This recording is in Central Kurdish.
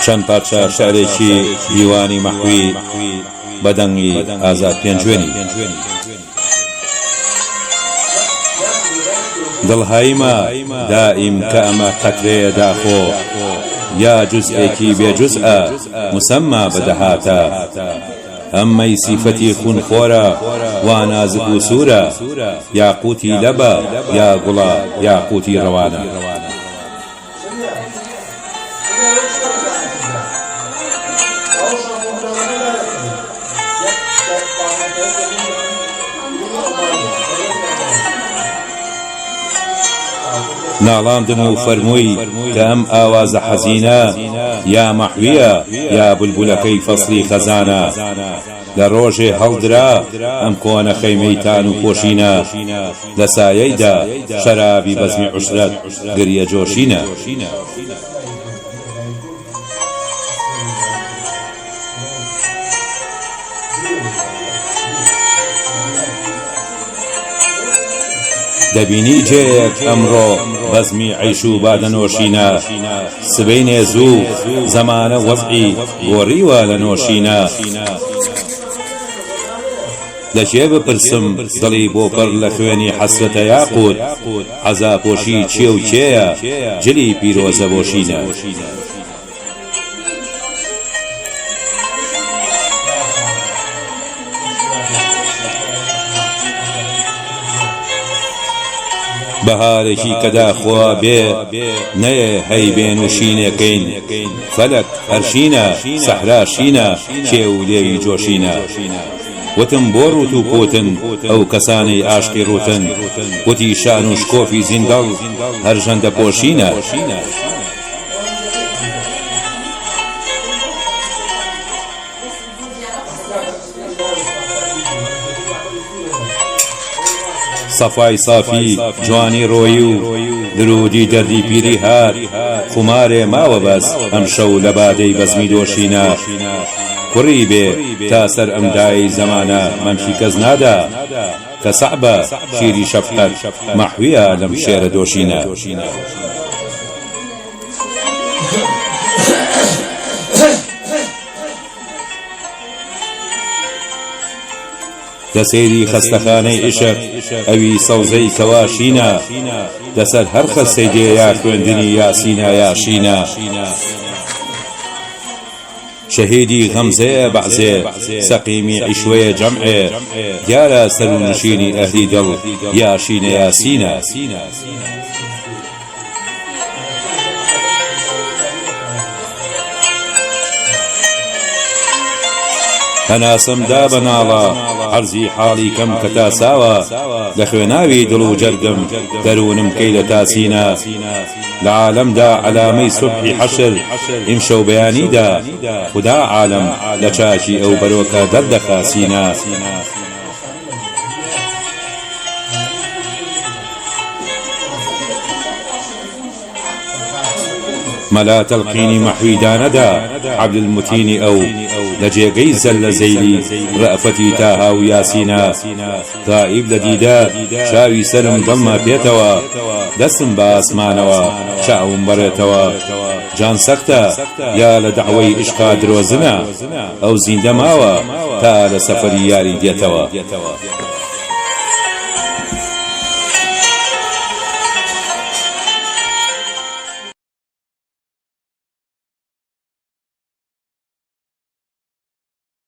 چەند پارچە شعرێکی دیوانی مەحوی بەدەنگی ئازاد پێنجوێنی. دڵهاییمە دائیم کە ئەمە قەترەیە داخۆ، یا جوزئێکی بێجوزئە مسەما بەدەهاتە. ئەمەی سیفەتی خونخۆرە وا نازک و سوورە، یاقوتی لەبە یا گوڵە یاقوتی ڕەوانە. ناڵاندم و فەرمووی کە ئەم ئاوازە حەزینە یا مەحویە یا بولبولەکەی فەسڵی خەزانە. لە ڕۆژێ هەڵدرا ئەم کۆنە خەیمەیتان و پۆشینە، لە سایەیدا شەرابی بەزمی عوشرەت گریە جۆشینە. دەبینی جێیەک ئەمڕۆ بەزمی عەیش و بادەنۆشینە، سبەینێ زوو زەمانە وەزعی گۆڕیوە لە نۆشینە. لەکێ بپرسم دڵی بۆ پڕ لە خوێنی حەسرەتە یاقوت، عەزاپۆشی چێ و کێیە جلی پیرۆزە بۆشینە. بەهارێکی کەدا خوا بێ نەیە هەی بێن و شینەکەین، فەلەک هەرشینە سەحراشینە کێ و لێوی جۆشینە. وتم بۆ ڕوت و کۆتن ئەو کەسانەی ئاشقی ڕوتن، وتی شان و شکۆفی زیندەڵ هەر ژەندە پۆشینە. سەفای سافی جوانی ڕۆیی و درودی دەردی پیری هات، خومارێ ماوە بەس ئەم شەو لە بادەی بەزمی دۆشینە. کوڕی بێ تا سەر ئەمدای زەمانە مەمشی کەس نادا، کە سەعبە شیری شەفقەت مەحویە لەم شێرە دۆشینە. دەسێری خەستەخانەی عیشق ئەوی سەوزەی کەواشینە، دەسەر هەر خەستەی دێ یا خوێندنی یاسینە یاشینە. شەهیدی غەمزەیە بەعزێ سەقیمی عیشوەیە جەمعێ، دیارە سەر و نشینی ئەهلی دڵ یاشینە یاسینە. هەناسم دا بە ناڵە عەرزی حاڵی کەم کە تاساوە، لە خوێناوی دڵ و جەرگم دەروونم کەی لە تاسینە. لە عالەمدا عەلامەی سوبحی حەشر ئیمشەو بەیانیدا، خودا عالەم لە چاکی ئەو بەرۆکە دەردەخاسینە. مەلا تەلقینی مەحوی دانەدا عەبدولمتینی ئەو، لە جێگەی زەل لە زەیلی ڕەئفەتی تاها و یاسینە. غائیب لە دیدار شاوی سەرم دڵما پێتەوە، دەستم بە ئاسمانەوە چاوم بەڕێتەوە. جان سەختە یا لە دەعوەی عیشقا درۆزنە، ئەو زیندە ماوە تا لە سەفەری یاری دێتەوە.